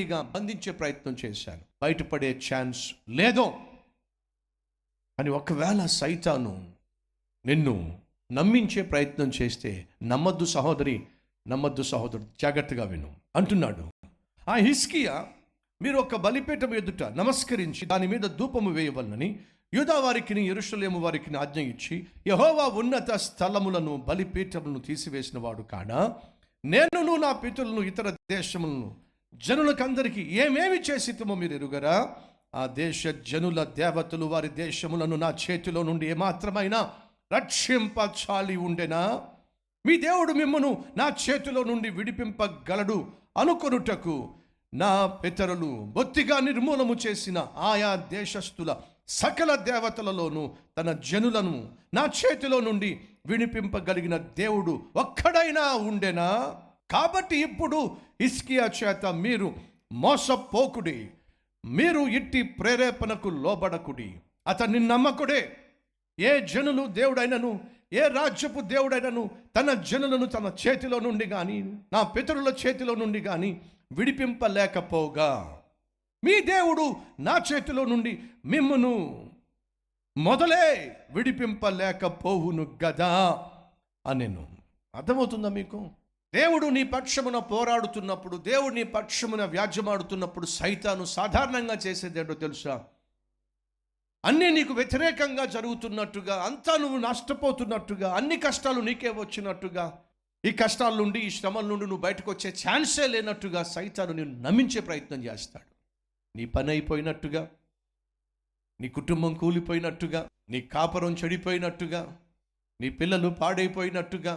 బంధించే ప్రయత్నం చేశాను, బయటపడే ఛాన్స్ లేదు అని ఒకవేళ సైతాను నిన్ను నమ్మించే ప్రయత్నం చేస్తే నమ్మద్దు సహోదరి, నమ్మద్దు సహోదరుడు, జాగ్రత్తగా విను అంటున్నాడు. ఆ హిజ్కియా మీరు ఒక బలిపీఠం ఎదుట నమస్కరించి దాని మీద ధూపము వేయవలనని యూదా వారికిని యెరూషలేము వారికిని ఆజ్ఞ ఇచ్చి యెహోవా ఉన్నత స్థలములను బలిపీఠములను తీసివేసిన వాడు కాడా, నేనును నా పితరులను ఇతర దేశములను జనులకందరికీ ఏమేమి చేసితమో మీరు ఎరుగరా? ఆ దేశ జనుల దేవతలు వారి దేశములను నా చేతిలో నుండి ఏమాత్రమైనా రక్షింపచాలి ఉండెనా? మీ దేవుడు మిమ్మును నా చేతిలో నుండి విడిపింపగలడు అనుకొనుటకు నా పితరులు బొత్తిగా నిర్మూలము చేసిన ఆయా దేశస్థుల సకల దేవతలలోనూ తన జనులను నా చేతిలో నుండి విడిపింపగలిగిన దేవుడు ఒక్కడైనా ఉండెనా? కాబట్టి ఇప్పుడు హిజ్కియా చేత మీరు మోసపోకుడి, మీరు ఇట్టి ప్రేరేపణకు లోబడకుడి, అతన్ని నమ్మకుడే. ఏ జనులు దేవుడైనను, ఏ రాజ్యపు దేవుడైనను తన జనులను తన చేతిలో నుండి కానీ నా పితరుల చేతిలో నుండి కానీ విడిపింపలేకపోగా, మీ దేవుడు నా చేతిలో నుండి మిమ్మును మొదలే విడిపింపలేకపోవును గదా అనెను. అర్థమవుతుందా మీకు? దేవుడు నీ పక్షమున పోరాడుతున్నప్పుడు, దేవుడు నీ పక్షమున వ్యాజ్యమాడుతున్నప్పుడు సైతాను సాధారణంగా చేసేది ఏంటో తెలుసా? అన్నీ నీకు వ్యతిరేకంగా జరుగుతున్నట్టుగా, అంతా నువ్వు నష్టపోతున్నట్టుగా, అన్ని కష్టాలు నీకే వచ్చినట్టుగా, ఈ కష్టాల నుండి ఈ శ్రమల నుండి నువ్వు బయటకు వచ్చే ఛాన్సే లేనట్టుగా సైతాను నిన్ను నమ్మించే ప్రయత్నం చేస్తాడు. నీ పని అయిపోయినట్టుగా, నీ కుటుంబం కూలిపోయినట్టుగా, నీ కాపురం చెడిపోయినట్టుగా, నీ పిల్లలు పాడైపోయినట్టుగా,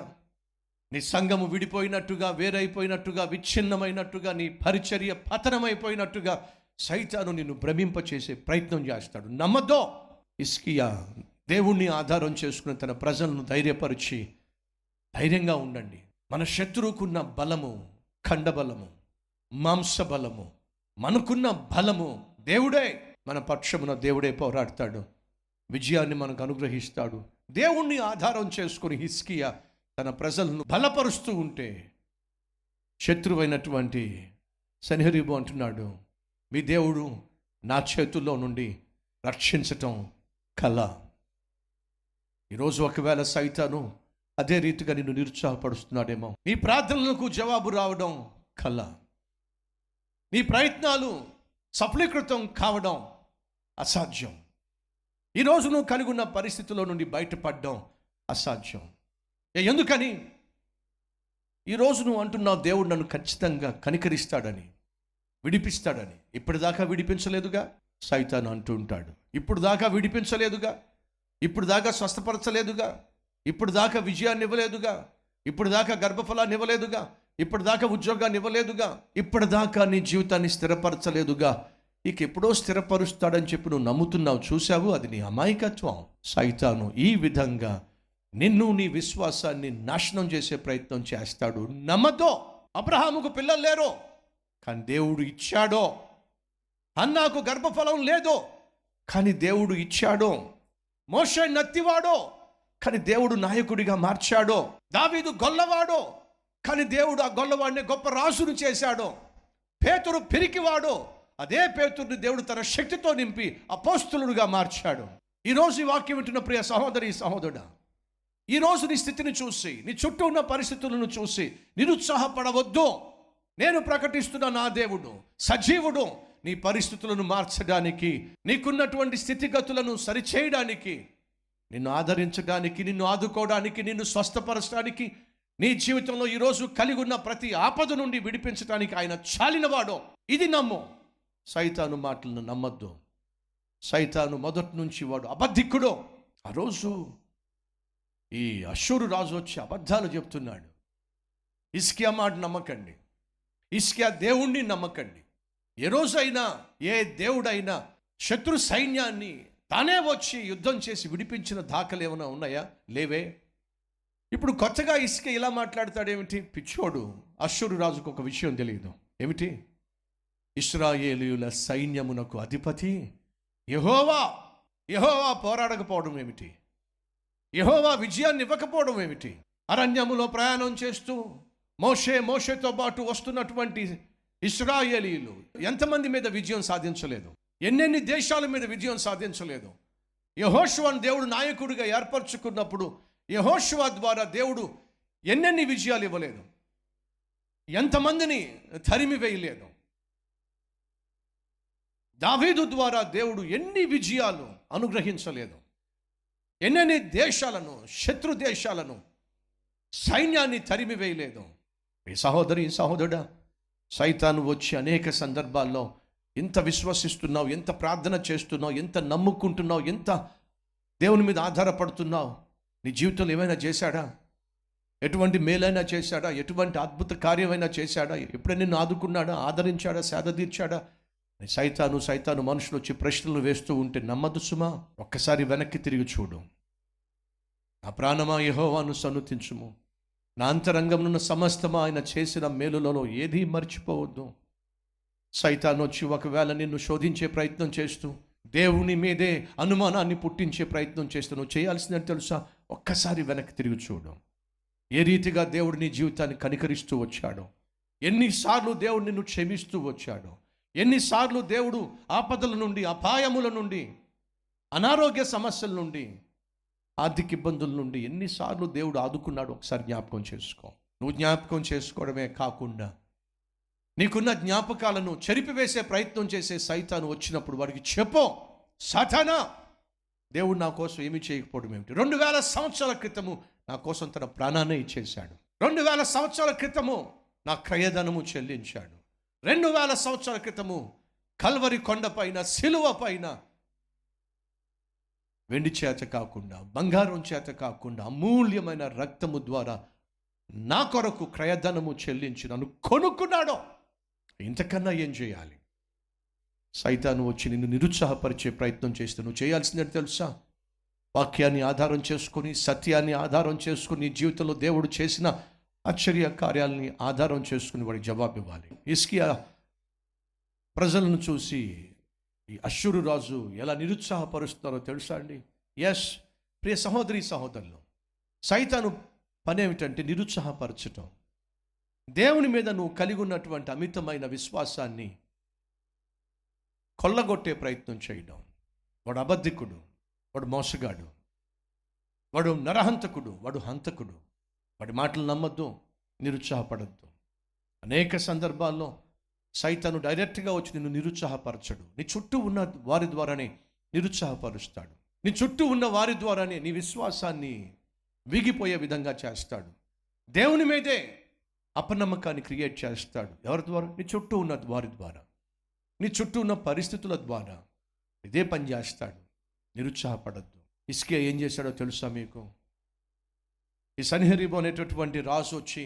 నీ సంఘము విడిపోయినట్టుగా, వేరైపోయినట్టుగా, విచ్ఛిన్నమైనట్టుగా, నీ పరిచర్య పతనమైపోయినట్టుగా సైతాను నిన్ను భ్రమింపచేసే ప్రయత్నం చేస్తాడు. నమ్మద్దో. హిజ్కియా దేవుణ్ణి ఆధారం చేసుకుని తన ప్రజలను ధైర్యపరిచి, ధైర్యంగా ఉండండి, మన శత్రువుకున్న బలము ఖండబలము, మాంసబలము, మనకున్న బలము దేవుడే. మన పక్షమున దేవుడే పోరాడతాడు, విజయాన్ని మనకు అనుగ్రహిస్తాడు. దేవుణ్ణి ఆధారం చేసుకుని హిజ్కియా తన ప్రజలను బలపరుస్తూ ఉంటే శత్రువైనటువంటి సన్హెరీబు అంటున్నాడు, మీ దేవుడు నా చేతుల్లో నుండి రక్షించటం కల. ఈరోజు ఒకవేళ సైతాను అదే రీతిగా నిన్ను నిరుత్సాహపరుస్తున్నాడేమో. నీ ప్రార్థనలకు జవాబు రావడం కల, నీ ప్రయత్నాలు సఫలీకృతం కావడం అసాధ్యం. ఈరోజు నువ్వు కలిగి ఉన్న పరిస్థితుల్లో నుండి బయటపడడం అసాధ్యం. ఎందుకని? ఈరోజు నువ్వు అంటున్నావు దేవుడు నన్ను ఖచ్చితంగా కనికరిస్తాడని, విడిపిస్తాడని. ఇప్పటిదాకా విడిపించలేదుగా సైతాను అంటూ ఉంటాడు. ఇప్పుడు దాకా విడిపించలేదుగా, ఇప్పుడు దాకా స్వస్థపరచలేదుగా, ఇప్పుడు దాకా విజయాన్ని ఇవ్వలేదుగా, ఇప్పుడు దాకా గర్భఫలాన్ని ఇవ్వలేదుగా, ఇప్పుడు దాకా ఉద్యోగాన్ని ఇవ్వలేదుగా, ఇప్పటిదాకా నీ జీవితాన్ని స్థిరపరచలేదుగా, ఇక ఎప్పుడో స్థిరపరుస్తాడని చెప్పి నువ్వు నమ్ముతున్నావు. చూశావు, అది నీ అమాయకత్వం. సైతాను ఈ విధంగా నిన్ను, నీ విశ్వాసాన్ని నాశనం చేసే ప్రయత్నం చేస్తాడు. నమ్మద్దో. అబ్రహాముకు పిల్లలు లేరు, కానీ దేవుడు ఇచ్చాడో. హన్నాకు గర్భఫలం లేదో, కానీ దేవుడు ఇచ్చాడో. మోషే నత్తివాడో, కానీ దేవుడు నాయకుడిగా మార్చాడో. దావీదు గొల్లవాడో, కానీ దేవుడు ఆ గొల్లవాడిని గొప్ప రాజును చేశాడో. పేతురు పిరికివాడో, అదే పేతురుని దేవుడు తన శక్తితో నింపి అపోస్తలుడుగా మార్చాడు. ఈరోజు ఈ వాక్యం వింటున్న ప్రియ సహోదరి, సహోదరుడా, ఈరోజు నీ స్థితిని చూసి, నీ చుట్టూ ఉన్న పరిస్థితులను చూసి నిరుత్సాహపడవద్దు. నేను ప్రకటిస్తున్న నా దేవుడు సజీవుడు. నీ పరిస్థితులను మార్చడానికి, నీకున్నటువంటి స్థితిగతులను సరిచేయడానికి, నిన్ను ఆదరించడానికి, నిన్ను ఆదుకోవడానికి, నిన్ను స్వస్థపరచడానికి, నీ జీవితంలో ఈరోజు కలిగి ఉన్న ప్రతి ఆపద నుండి విడిపించడానికి ఆయన చాలినవాడో. ఇది నమ్ము. సైతాను మాటలను నమ్మద్దు. సైతాను మొదటి నుంచి వాడు అబద్ధికుడో. ఆ రోజు ఈ అష్షూరు రాజు వచ్చి అబద్ధాలు చెప్తున్నాడు. హిజ్కియా మాట నమ్మకండి, హిజ్కియా దేవుణ్ణి నమ్మకండి. ఏ రోజైనా ఏ దేవుడైనా శత్రు సైన్యాన్ని తానే వచ్చి యుద్ధం చేసి విడిపించిన దాఖలు ఏమైనా ఉన్నాయా? లేవే. ఇప్పుడు కొత్తగా హిజ్కియా ఇలా మాట్లాడతాడేమిటి? పిచ్చోడు. అష్షూరు రాజుకు ఒక విషయం తెలియదు. ఏమిటి? ఇశ్రాయేలీయుల సైన్యమునకు అధిపతి యెహోవా. యెహోవా పోరాడకపోవడం ఏమిటి? యెహోవా విజయాన్ని ఇవ్వకపోవడం ఏమిటి? అరణ్యములో ప్రయాణం చేస్తూ మోషేతో పాటు వస్తున్నటువంటి ఇశ్రాయేలీయులు ఎంతమంది మీద విజయం సాధించలేదు, ఎన్నెన్ని దేశాల మీద విజయం సాధించలేదు. యెహోషువను దేవుడు నాయకుడిగా ఏర్పరచుకున్నప్పుడు యెహోషువ ద్వారా దేవుడు ఎన్నెన్ని విజయాలు ఇవ్వలేదు, ఎంతమందిని తరిమి వేయలేదు. దావీదు ద్వారా దేవుడు ఎన్ని విజయాలు అనుగ్రహించలేదు, ఎన్నెన్ని దేశాలను, శత్రు దేశాలను, సైన్యాన్ని తరిమి వేయలేదు. ఈ సహోదరి సహోదరుడా, సైతాను వచ్చి అనేక సందర్భాల్లో ఎంత విశ్వసిస్తున్నావు, ఎంత ప్రార్థన చేస్తున్నావు, ఎంత నమ్ముకుంటున్నావు, ఎంత దేవుని మీద ఆధారపడుతున్నావు, నీ జీవితంలో ఏమైనా చేశాడా? ఎటువంటి మేలైనా చేశాడా? ఎటువంటి అద్భుత కార్యమైనా చేశాడా? ఎప్పుడైనా నిన్ను ఆదుకున్నాడా, ఆదరించాడా, సేద తీర్చాడా? సైతాను మనుషులు వచ్చి ప్రశ్నలు వేస్తూ ఉంటే నమ్మదు సుమా. ఒక్కసారి వెనక్కి తిరిగి చూడు. నా ప్రాణమా యెహోవాను సన్నుతించుము, నా అంతరంగంలో సమస్తమా ఆయన చేసిన మేలులలో ఏదీ మర్చిపోవద్దు. సైతాను వచ్చి ఒకవేళ నిన్ను శోధించే ప్రయత్నం చేస్తూ దేవుని మీదే అనుమానాన్ని పుట్టించే ప్రయత్నం చేస్తూ నువ్వు చేయాల్సిందని తెలుసా? ఒక్కసారి వెనక్కి తిరిగి చూడు. ఏ రీతిగా దేవుడు నీ జీవితాన్ని కనికరిస్తూ వచ్చాడో, ఎన్నిసార్లు దేవుడు నిన్ను క్షమిస్తూ వచ్చాడో, ఎన్నిసార్లు దేవుడు ఆపదల నుండి, అపాయముల నుండి, అనారోగ్య సమస్యల నుండి, ఆర్థిక ఇబ్బందుల నుండి ఎన్నిసార్లు దేవుడు ఆదుకున్నాడు ఒకసారి జ్ఞాపకం చేసుకో. నువ్వు జ్ఞాపకం చేసుకోవడమే కాకుండా నీకున్న జ్ఞాపకాలను చెరిపివేసే ప్రయత్నం చేసే సైతాను వచ్చినప్పుడు వాడికి చెప్పో, సాతానా, దేవుడు నా కోసం ఏమీ చేయకపోవడం ఏమిటి? 2000 సంవత్సరాల క్రితము నా కోసం తన ప్రాణాన్ని ఇచ్చేశాడు. 2000 సంవత్సరాల క్రితము నా క్రయధనము చెల్లించాడు. 2000 సంవత్సరాల క్రితము కల్వరి కొండపైన, శిలువ పైన వెండి చేత కాకుండా, బంగారం చేత కాకుండా, అమూల్యమైన రక్తము ద్వారా నా కొరకు క్రయధనము చెల్లించి నన్ను కొనుక్కున్నాడో. ఇంతకన్నా ఏం చేయాలి? సైతాను వచ్చి నిన్ను నిరుత్సాహపరిచే ప్రయత్నం చేస్తే నువ్వు చేయాల్సిందని తెలుసా? వాక్యాన్ని ఆధారం చేసుకొని, సత్యాన్ని ఆధారం చేసుకుని, జీవితంలో దేవుడు చేసిన ఆశ్చర్య కార్యాలని ఆధారం చేసుకుని వాడికి జవాబు ఇవ్వాలి. హిజ్కియా ప్రజలను చూసి ఈ అష్షూరు రాజు ఎలా నిరుత్సాహపరుస్తున్నారో తెలుసా అండి? ఎస్ ప్రియ సహోదరి సహోదరులు, సైతాను పని ఏమిటంటే నిరుత్సాహపరచటం. దేవుని మీద నువ్వు కలిగి ఉన్నటువంటి అమితమైన విశ్వాసాన్ని కొల్లగొట్టే ప్రయత్నం చేయడం. వాడు అబద్ధికుడు, వాడు మోసగాడు, వాడు నరహంతకుడు, వాడు హంతకుడు. వాడి మాటలు నమ్మద్దు, నిరుత్సాహపడద్దు. అనేక సందర్భాల్లో సైతాను డైరెక్ట్గా వచ్చి నిన్ను నిరుత్సాహపరచడు. నీ చుట్టూ ఉన్న వారి ద్వారానే నిరుత్సాహపరుస్తాడు. నీ చుట్టూ ఉన్న వారి ద్వారానే నీ విశ్వాసాన్ని వీగిపోయే విధంగా చేస్తాడు. దేవుని మీదే అపనమ్మకాన్ని క్రియేట్ చేస్తాడు. ఎవరి ద్వారా? నీ చుట్టూ ఉన్న వారి ద్వారా, నీ చుట్టూ ఉన్న పరిస్థితుల ద్వారా ఇదే పని చేస్తాడు. నిరుత్సాహపడద్దు. హిజ్కియా ఏం చేశాడో తెలుసా మీకు? ఈ సన్హెరీబు అనేటటువంటి రాజు వచ్చి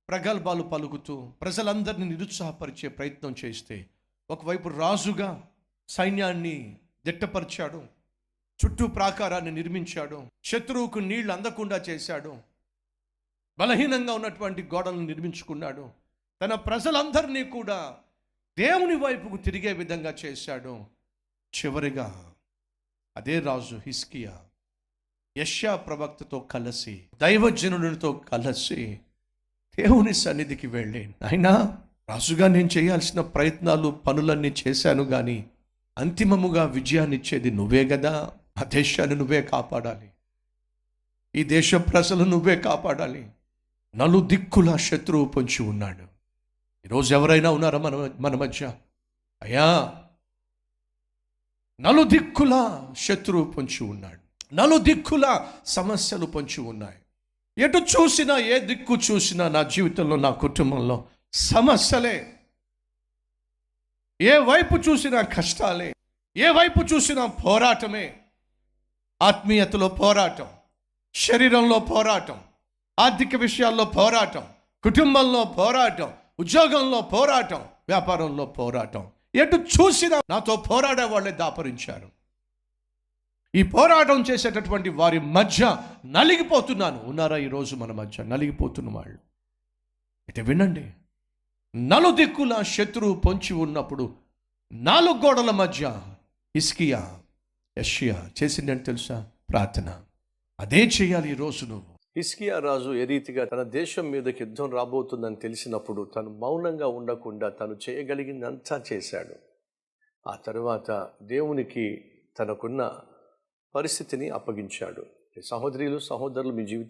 ప్రగల్భాలు పలుకుతూ ప్రజలందరినీ నిరుత్సాహపరిచే ప్రయత్నం చేస్తే, ఒకవైపు రాజుగా సైన్యాన్ని దిట్టపరిచాడు, చుట్టూ ప్రాకారాన్ని నిర్మించాడు, శత్రువుకు నీళ్లు అందకుండా చేశాడు, బలహీనంగా ఉన్నటువంటి గోడలను నిర్మించుకున్నాడు, తన ప్రజలందరినీ కూడా దేవుని వైపుకు తిరిగే విధంగా చేశాడు. చివరిగా అదే రాజు హిజ్కియా యెషయా ప్రవక్తతో కలిసి, దైవజనుడితో కలిసి దేవుని సన్నిధికి వెళ్ళి, అయినా రాజుగా నేను చేయాల్సిన ప్రయత్నాలు, పనులన్నీ చేశాను, కానీ అంతిమముగా విజయాన్ని ఇచ్చేది నువ్వే కదా. ఆ దేశాన్ని నువ్వే కాపాడాలి, ఈ దేశ ప్రజలు నువ్వే కాపాడాలి. నలుదిక్కుల శత్రువు పొంచి ఉన్నాడు. ఈరోజు ఎవరైనా ఉన్నారా మన మధ్య? అయ్యా, నలుదిక్కుల శత్రువు పొంచి ఉన్నాడు, నలుదిక్కుల సమస్యలు పొంచి ఉన్నాయి. ఎటు చూసినా, ఏ దిక్కు చూసినా నా జీవితంలో, నా కుటుంబంలో సమస్యలే. ఏ వైపు చూసినా కష్టాలే, ఏ వైపు చూసినా పోరాటమే. ఆత్మీయతలో పోరాటం, శరీరంలో పోరాటం, ఆర్థిక విషయాల్లో పోరాటం, కుటుంబంలో పోరాటం, ఉద్యోగంలో పోరాటం, వ్యాపారంలో పోరాటం. ఎటు చూసినా నాతో పోరాడే వాళ్ళే దాపరించారు. ఈ పోరాటం చేసేటటువంటి వారి మధ్య నలిగిపోతున్నాను. ఉన్నారా ఈరోజు మన మధ్య నలిగిపోతున్న వాళ్ళు? అయితే వినండి, నలుదిక్కుల శత్రువు పొంచి ఉన్నప్పుడు 4 గోడల మధ్య హిజ్కియా, యెషయా చేసిందని తెలుసా? ప్రార్థన. అదే చేయాలి ఈరోజు నువ్వు. హిజ్కియా రాజు ఏ రీతిగా తన దేశం మీదకి యుద్ధం రాబోతుందని తెలిసినప్పుడు తను మౌనంగా ఉండకుండా తను చేయగలిగిందంతా చేశాడు. ఆ తరువాత దేవునికి తనకున్న పరిస్థితిని అప్పగించాడు. సహోదరులు మీ జీవితం